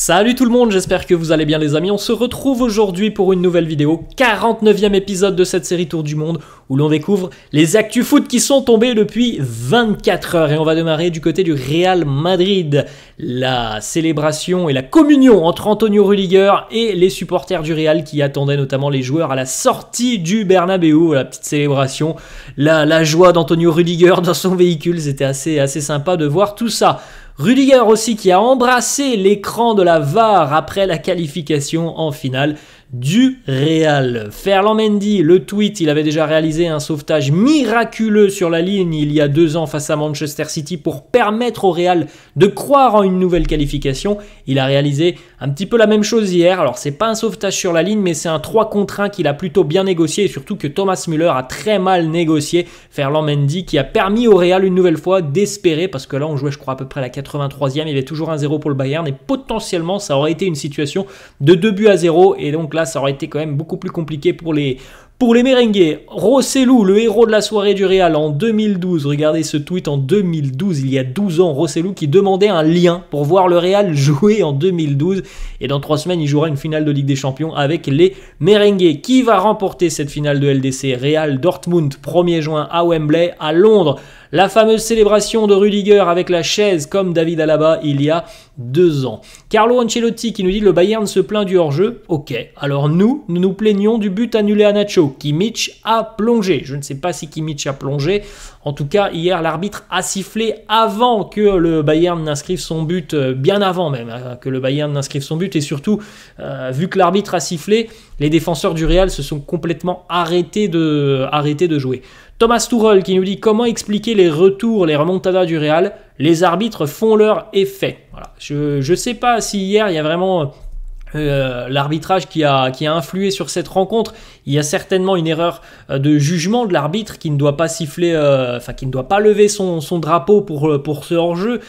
Salut tout le monde, j'espère que vous allez bien les amis. On se retrouve aujourd'hui pour une nouvelle vidéo, 49e épisode de cette série Tour du Monde, où l'on découvre les actus foot qui sont tombés depuis 24 heures. Et on va démarrer du côté du Real Madrid. La célébration et la communion entre Antonio Rudiger et les supporters du Real qui attendaient notamment les joueurs à la sortie du Bernabéu. La petite célébration, la joie d'Antonio Rudiger dans son véhicule, c'était assez sympa de voir tout ça. Rudiger aussi qui a embrassé l'écran de la VAR après la qualification en finale du Real. Ferland Mendy, le tweet, il avait déjà réalisé un sauvetage miraculeux sur la ligne il y a 2 ans face à Manchester City pour permettre au Real de croire en une nouvelle qualification. Il a réalisé un petit peu la même chose hier. Alors c'est pas un sauvetage sur la ligne mais c'est un 3 contre 1 qu'il a plutôt bien négocié et surtout que Thomas Müller a très mal négocié Ferland Mendy qui a permis au Real une nouvelle fois d'espérer, parce que là on jouait je crois à peu près la 83e, il y avait toujours 1-0 pour le Bayern et potentiellement ça aurait été une situation de 2-0 et donc là ça aurait été quand même beaucoup plus compliqué pour les merengues. Rossellou, le héros de la soirée du Real en 2012. Regardez ce tweet en 2012, il y a 12 ans. Rossellou qui demandait un lien pour voir le Real jouer en 2012. Et dans 3 semaines, il jouera une finale de Ligue des Champions avec les merengues. Qui va remporter cette finale de LDC? Real Dortmund, 1er juin à Wembley, à Londres. La fameuse célébration de Rudiger avec la chaise comme David Alaba il y a 2 ans. Carlo Ancelotti qui nous dit le Bayern se plaint du hors-jeu. Ok, alors nous nous plaignons du but annulé à Nacho. Kimmich a plongé. Je ne sais pas si Kimmich a plongé. En tout cas, hier, l'arbitre a sifflé avant que le Bayern n'inscrive son but, bien avant même que le Bayern n'inscrive son but. Et surtout, vu que l'arbitre a sifflé, les défenseurs du Real se sont complètement arrêtés de jouer. Thomas Tuchel qui nous dit comment expliquer les retours, les remontadas du Real. Les arbitres font leur effet. Voilà. Je ne sais pas si hier, il y a vraiment l'arbitrage qui a influé sur cette rencontre. Il y a certainement une erreur de jugement de l'arbitre qui ne doit pas siffler, qui ne doit pas lever son drapeau pour ce hors-jeu.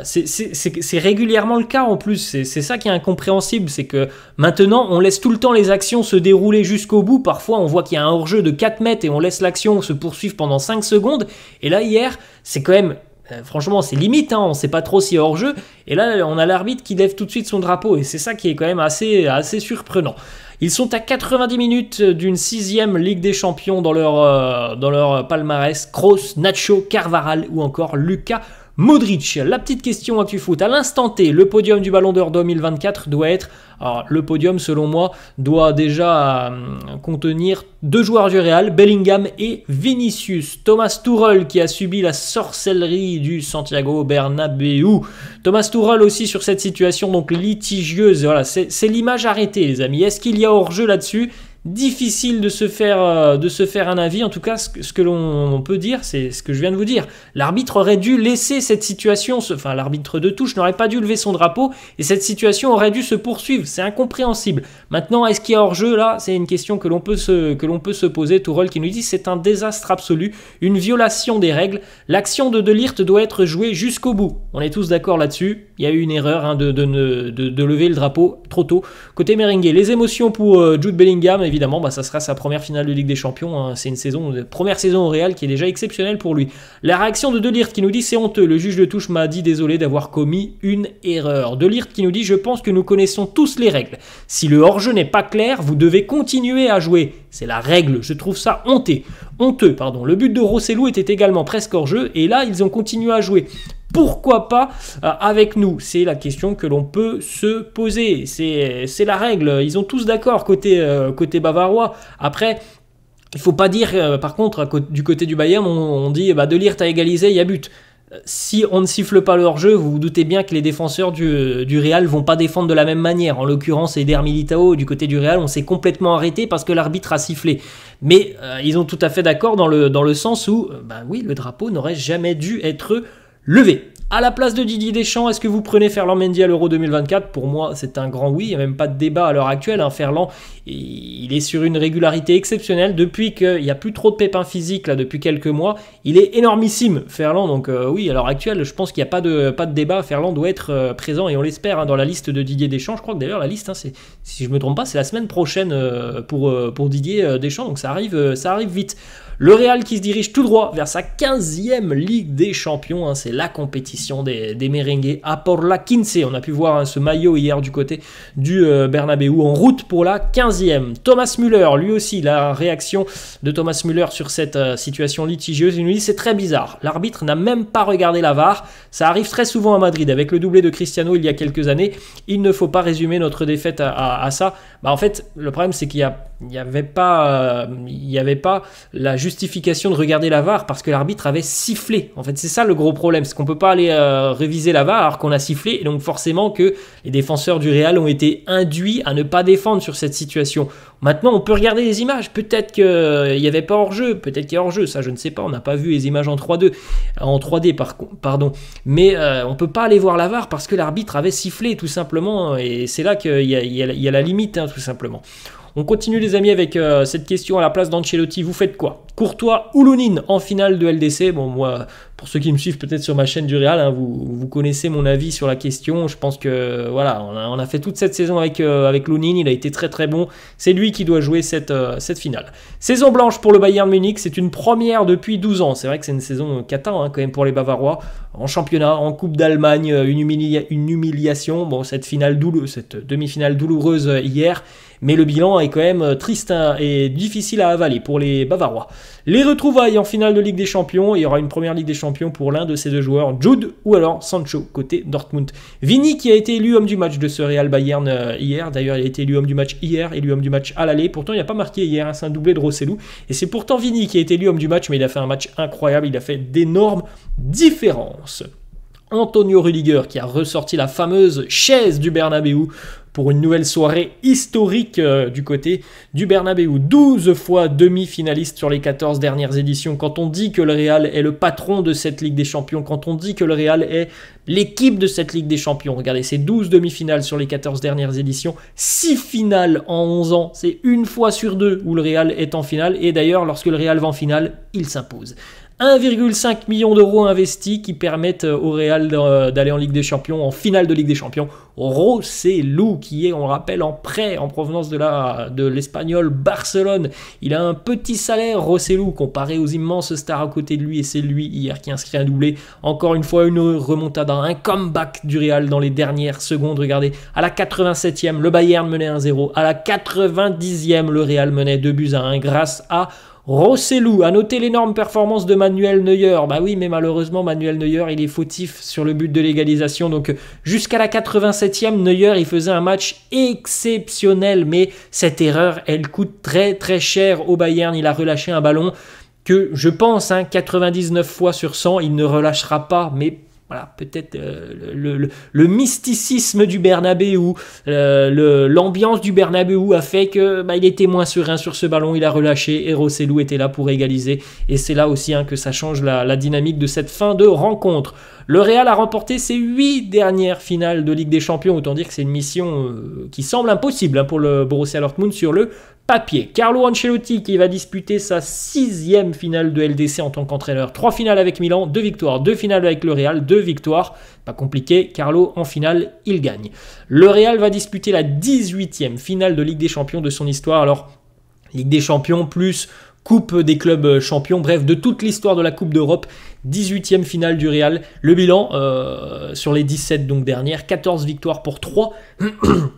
C'est régulièrement le cas en plus. C'est ça qui est incompréhensible, c'est que maintenant on laisse tout le temps les actions se dérouler jusqu'au bout. Parfois on voit qu'il y a un hors-jeu de 4 mètres et on laisse l'action se poursuivre pendant 5 secondes. Et là hier, c'est quand même... franchement c'est limite, on ne sait pas trop si hors-jeu, et là on a l'arbitre qui lève tout de suite son drapeau, et c'est ça qui est quand même assez surprenant. Ils sont à 90 minutes d'une 6e Ligue des Champions dans leur palmarès. Kroos, Nacho, Carvajal ou encore Luka Modric. La petite question actu foot, à l'instant T, le podium du Ballon d'Or 2024 doit être... Alors, le podium, selon moi, doit déjà contenir 2 joueurs du Real, Bellingham et Vinicius. Thomas Tuchel qui a subi la sorcellerie du Santiago Bernabéu. Thomas Tuchel aussi sur cette situation donc litigieuse. Voilà, c'est l'image arrêtée, les amis. Est-ce qu'il y a hors-jeu là-dessus ? Difficile de se faire un avis. En tout cas, ce que l'on peut dire, c'est ce que je viens de vous dire. L'arbitre aurait dû laisser cette situation, l'arbitre de touche n'aurait pas dû lever son drapeau et cette situation aurait dû se poursuivre. C'est incompréhensible. Maintenant, est-ce qu'il y a hors-jeu là? C'est une question que l'on peut se poser. Tuchel qui nous dit c'est un désastre absolu, une violation des règles. L'action de Ligt doit être jouée jusqu'au bout. On est tous d'accord là-dessus. Il y a eu une erreur de lever le drapeau trop tôt. Côté merengue, les émotions pour Jude Bellingham, évidemment, ça sera sa première finale de Ligue des Champions. C'est une première saison au Real qui est déjà exceptionnelle pour lui. La réaction de Ligt qui nous dit c'est honteux. Le juge de touche m'a dit désolé d'avoir commis une erreur. Ligt qui nous dit je pense que nous connaissons tous les règles. Si le hors-jeu n'est pas clair, vous devez continuer à jouer. C'est la règle. Je trouve ça honteux. Le but de Rossellou était également presque hors-jeu et là ils ont continué à jouer. Pourquoi pas avec nous? C'est la question que l'on peut se poser. C'est la règle. Ils ont tous d'accord côté bavarois. Après, il ne faut pas dire, par contre, du côté du Bayern, on dit De Ligt a égalisé, il y a but. Si on ne siffle pas le hors-jeu, vous vous doutez bien que les défenseurs du Real ne vont pas défendre de la même manière. En l'occurrence, Eder Militao, du côté du Real, on s'est complètement arrêté parce que l'arbitre a sifflé. Mais ils ont tout à fait d'accord dans le sens où, oui, le drapeau n'aurait jamais dû être levé. À la place de Didier Deschamps, est-ce que vous prenez Ferland Mendy à l'Euro 2024? Pour moi, c'est un grand oui. Il n'y a même pas de débat à l'heure actuelle. Ferland, il est sur une régularité exceptionnelle. Depuis qu'il n'y a plus trop de pépins physiques, là, depuis quelques mois, il est énormissime, Ferland. Donc oui, à l'heure actuelle, je pense qu'il n'y a pas de débat. Ferland doit être présent, et on l'espère, dans la liste de Didier Deschamps. Je crois que d'ailleurs, la liste, si je ne me trompe pas, c'est la semaine prochaine pour Didier Deschamps. Donc ça arrive vite. Le Real qui se dirige tout droit vers sa 15e Ligue des Champions. C'est la compétition compétition des merengues à Por la 15. On a pu voir hein, ce maillot hier du côté du Bernabéu en route pour la 15e. Thomas Müller, lui aussi, la réaction de Thomas Müller sur cette situation litigieuse, il nous dit c'est très bizarre. L'arbitre n'a même pas regardé la VAR. Ça arrive très souvent à Madrid avec le doublé de Cristiano il y a quelques années. Il ne faut pas résumer notre défaite à ça. Bah, en fait, le problème c'est qu'il n'y avait pas la justification de regarder la VAR parce que l'arbitre avait sifflé. En fait, c'est ça le gros problème, c'est qu'on ne peut pas aller réviser la VAR alors qu'on a sifflé, et donc forcément que les défenseurs du Real ont été induits à ne pas défendre sur cette situation. Maintenant, on peut regarder les images, peut-être qu'il n'y avait pas hors-jeu, peut-être qu'il y a hors-jeu, ça je ne sais pas, on n'a pas vu les images en 3D, pardon. Mais on ne peut pas aller voir la VAR parce que l'arbitre avait sifflé tout simplement, et c'est là qu'il y a la limite, hein, tout simplement. On continue les amis avec cette question à la place d'Ancelotti. Vous faites quoi? Courtois ou Lunin en finale de LDC? Bon, moi, pour ceux qui me suivent peut-être sur ma chaîne du Real, hein, vous connaissez mon avis sur la question. Je pense que voilà, on a fait toute cette saison avec Lunin. Il a été très très bon. C'est lui qui doit jouer cette finale. Saison blanche pour le Bayern Munich. C'est une première depuis 12 ans. C'est vrai que c'est une saison cata hein, quand même pour les Bavarois. En championnat, en Coupe d'Allemagne, une humiliation. Bon, cette demi-finale douloureuse hier. Mais le bilan est quand même triste hein, et difficile à avaler pour les Bavarois. Les retrouvailles en finale de Ligue des Champions. Il y aura une première Ligue des Champions pour l'un de ces deux joueurs, Jude ou alors Sancho, côté Dortmund. Vini qui a été élu homme du match de ce Real Bayern hier. D'ailleurs, il a été élu homme du match hier, élu homme du match à l'aller. Pourtant, il n'a pas marqué hier, hein, c'est un doublé de Rossellou. Et c'est pourtant Vini qui a été élu homme du match, mais il a fait un match incroyable. Il a fait d'énormes différences. Antonio Rüdiger qui a ressorti la fameuse chaise du Bernabéu pour une nouvelle soirée historique du côté du Bernabéu. 12 fois demi-finaliste sur les 14 dernières éditions. Quand on dit que le Real est le patron de cette Ligue des Champions, quand on dit que le Real est l'équipe de cette Ligue des Champions, regardez, c'est 12 demi-finales sur les 14 dernières éditions, 6 finales en 11 ans, c'est une fois sur deux où le Real est en finale, et d'ailleurs, lorsque le Real va en finale, il s'impose. 1,5 million d'euros investis qui permettent au Real d'aller en Ligue des Champions, en finale de Ligue des Champions. Rossellou qui est, on le rappelle, en prêt en provenance de l'Espagnol Barcelone. Il a un petit salaire, Rossellou, comparé aux immenses stars à côté de lui, et c'est lui hier qui inscrit un doublé. Encore une fois, une remontada, un comeback du Real dans les dernières secondes. Regardez, à la 87e, le Bayern menait 1-0. À la 90e, le Real menait 2-1 grâce à Rossellou. A noter l'énorme performance de Manuel Neuer. Bah oui, mais malheureusement, Manuel Neuer, il est fautif sur le but de l'égalisation. Donc, jusqu'à la 87e, Neuer, il faisait un match exceptionnel. Mais cette erreur, elle coûte très très cher au Bayern. Il a relâché un ballon que, je pense, 99 fois sur 100, il ne relâchera pas. Mais voilà, peut-être le mysticisme du Bernabéu, l'ambiance du Bernabéu a fait que il était moins serein sur ce ballon, il a relâché et Rossellou était là pour égaliser. Et c'est là aussi que ça change la dynamique de cette fin de rencontre. Le Real a remporté ses 8 dernières finales de Ligue des Champions, autant dire que c'est une mission qui semble impossible pour le Borussia Dortmund sur le papier. Carlo Ancelotti qui va disputer sa 6e finale de LDC en tant qu'entraîneur. 3 finales avec Milan, 2 victoires, 2 finales avec le Real, 2 victoires. Pas compliqué, Carlo en finale, il gagne. Le Real va disputer la 18e finale de Ligue des Champions de son histoire. Alors, Ligue des Champions plus Coupe des clubs champions, bref, de toute l'histoire de la Coupe d'Europe, 18e finale du Real. Le bilan sur les 17 donc dernières, 14 victoires pour 3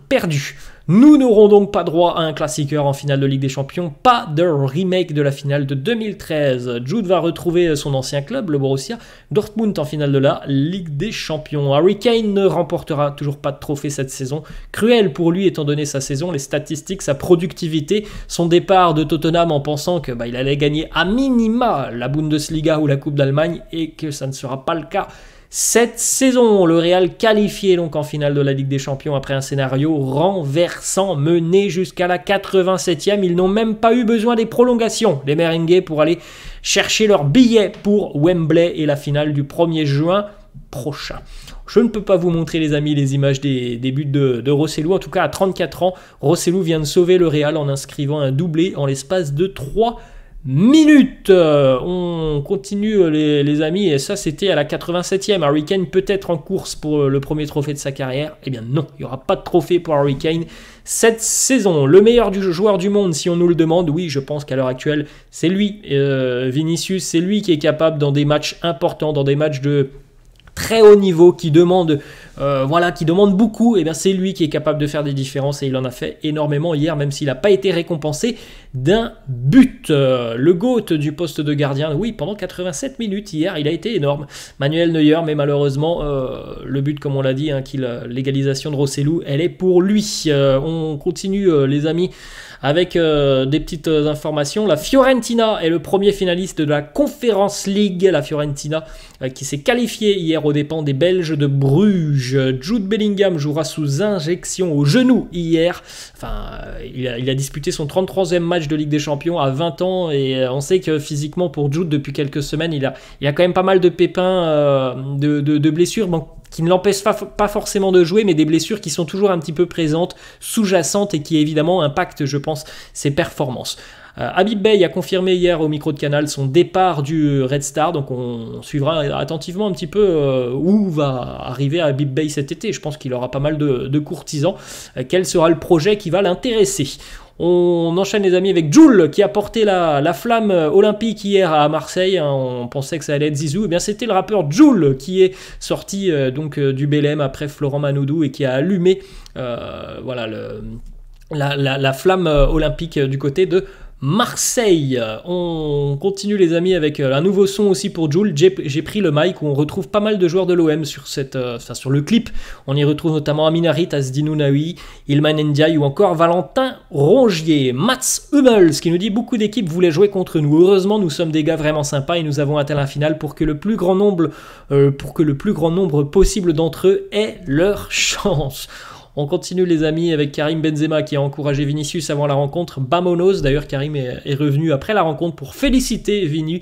perdues. Nous n'aurons donc pas droit à un classiqueur en finale de Ligue des Champions, pas de remake de la finale de 2013. Jude va retrouver son ancien club, le Borussia Dortmund, en finale de la Ligue des Champions. Harry Kane ne remportera toujours pas de trophée cette saison. Cruel pour lui étant donné sa saison, les statistiques, sa productivité, son départ de Tottenham en pensant que il allait gagner à minima la Bundesliga ou la Coupe d'Allemagne et que ça ne sera pas le cas cette saison. Le Real qualifié donc en finale de la Ligue des Champions après un scénario renversant mené jusqu'à la 87e. Ils n'ont même pas eu besoin des prolongations, les merengues, pour aller chercher leur billet pour Wembley et la finale du 1er juin prochain. Je ne peux pas vous montrer, les amis, les images des buts de Rossellou. En tout cas, à 34 ans, Rossellou vient de sauver le Real en inscrivant un doublé en l'espace de 3 minutes. On continue les amis, et ça c'était à la 87e. Harry Kane peut être en course pour le premier trophée de sa carrière. Eh bien non, il n'y aura pas de trophée pour Harry Kane cette saison. Le meilleur joueur du monde, si on nous le demande, oui, je pense qu'à l'heure actuelle c'est lui. Vinicius, c'est lui qui est capable dans des matchs importants, dans des matchs de très haut niveau, qui demande beaucoup, et bien c'est lui qui est capable de faire des différences et il en a fait énormément hier, même s'il n'a pas été récompensé d'un but. Le GOAT du poste de gardien, oui, pendant 87 minutes hier, il a été énorme. Manuel Neuer, mais malheureusement, le but, comme on l'a dit, l'égalisation de Rosselló, elle est pour lui. On continue, les amis, avec des petites informations. La Fiorentina est le premier finaliste de la Conference League. La Fiorentina qui s'est qualifiée hier aux dépens des Belges de Bruges. Jude Bellingham jouera sous injection au genou hier. Enfin, il a disputé son 33e match de Ligue des Champions à 20 ans et on sait que physiquement pour Jude, depuis quelques semaines, il a quand même pas mal de pépins, de blessures. Bon, qui ne l'empêchent pas forcément de jouer, mais des blessures qui sont toujours un petit peu présentes, sous-jacentes et qui évidemment impactent, je pense, ses performances. Habib Beye a confirmé hier au micro de Canal son départ du Red Star, donc on suivra attentivement un petit peu où va arriver Habib Beye cet été. Je pense qu'il aura pas mal de courtisans. Quel sera le projet qui va l'intéresser? On enchaîne les amis avec Jul qui a porté la flamme olympique hier à Marseille. On pensait que ça allait être Zizou. Eh bien c'était le rappeur Jul qui est sorti du Belém après Florent Manoudou et qui a allumé la flamme olympique du côté de Marseille. On continue les amis avec un nouveau son aussi pour Jul. J'ai pris le mic où on retrouve pas mal de joueurs de l'OM sur le clip. On y retrouve notamment Amin Harit, Asdin Ounaoui, Ilman Ndiaye ou encore Valentin Rongier. Mats Hummels qui nous dit beaucoup d'équipes voulaient jouer contre nous. Heureusement nous sommes des gars vraiment sympas et nous avons atteint la finale pour que le plus grand nombre possible d'entre eux ait leur chance. On continue les amis avec Karim Benzema qui a encouragé Vinicius avant la rencontre. Vamonos, d'ailleurs Karim est revenu après la rencontre pour féliciter Vini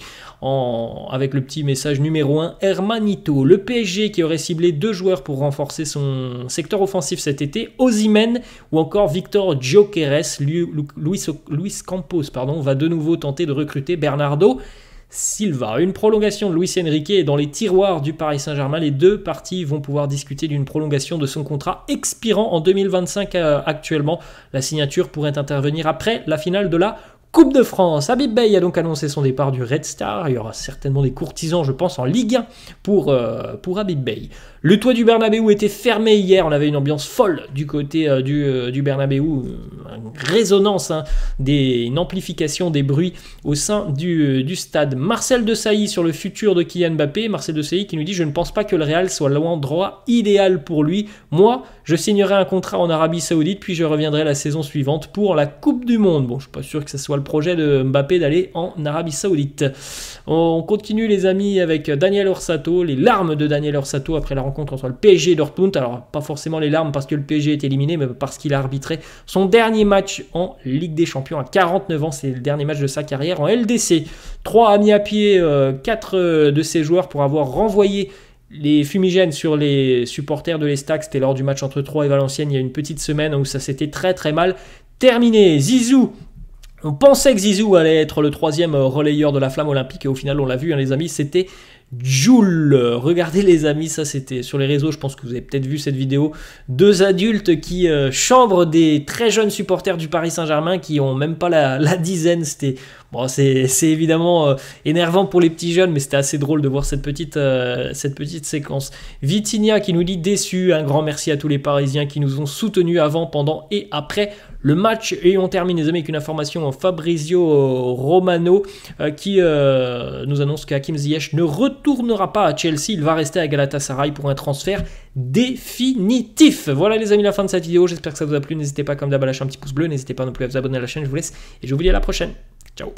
avec le petit message numéro 1, Hermanito. Le PSG qui aurait ciblé 2 joueurs pour renforcer son secteur offensif cet été, Osimhen ou encore Victor Gyökeres. Luis Campos va de nouveau tenter de recruter Bernardo Silva. Une prolongation de Luis Enrique est dans les tiroirs du Paris Saint-Germain. Les deux parties vont pouvoir discuter d'une prolongation de son contrat expirant en 2025 actuellement. La signature pourrait intervenir après la finale de la Coupe de France. Habib Beye a donc annoncé son départ du Red Star. Il y aura certainement des courtisans, je pense, en Ligue 1 pour Habib Beye. Le toit du Bernabéu était fermé hier. On avait une ambiance folle du côté du Bernabéu. Une résonance, une amplification des bruits au sein du stade. Marcel Desailly sur le futur de Kylian Mbappé. Marcel Desailly qui nous dit « Je ne pense pas que le Real soit l'endroit idéal pour lui. Moi, je signerai un contrat en Arabie Saoudite, puis je reviendrai la saison suivante pour la Coupe du Monde. » Bon, je ne suis pas sûr que ce soit le projet de Mbappé d'aller en Arabie Saoudite. On continue les amis avec Daniel Orsato, les larmes de Daniel Orsato après la rencontre entre le PSG et Dortmund. Alors pas forcément les larmes parce que le PSG est éliminé, mais parce qu'il a arbitré son dernier match en Ligue des Champions à 49 ans. C'est le dernier match de sa carrière en LDC. 3 a mis à pied 4 de ses joueurs pour avoir renvoyé les fumigènes sur les supporters de l'Estac. C'était lors du match entre Troyes et Valenciennes il y a une petite semaine où ça s'était très très mal terminé. Zizou. On pensait que Zizou allait être le 3e relayeur de la flamme olympique et au final on l'a vu les amis, c'était Jul. Regardez les amis, ça c'était sur les réseaux, je pense que vous avez peut-être vu cette vidéo. 2 adultes qui chambrent des très jeunes supporters du Paris Saint-Germain qui ont même pas la dizaine. C'était bon, c'est évidemment énervant pour les petits jeunes, mais c'était assez drôle de voir cette petite séquence. Vitinha qui nous dit déçu, un grand merci à tous les Parisiens qui nous ont soutenus avant, pendant et après le match. Et on termine les amis avec une information en Fabrizio Romano qui nous annonce qu'Hakim Ziyech ne retournera pas à Chelsea, il va rester à Galatasaray pour un transfert définitif. Voilà les amis, la fin de cette vidéo, j'espère que ça vous a plu. N'hésitez pas comme d'hab à lâcher un petit pouce bleu, n'hésitez pas non plus à vous abonner à la chaîne, je vous laisse et je vous dis à la prochaine. Ciao.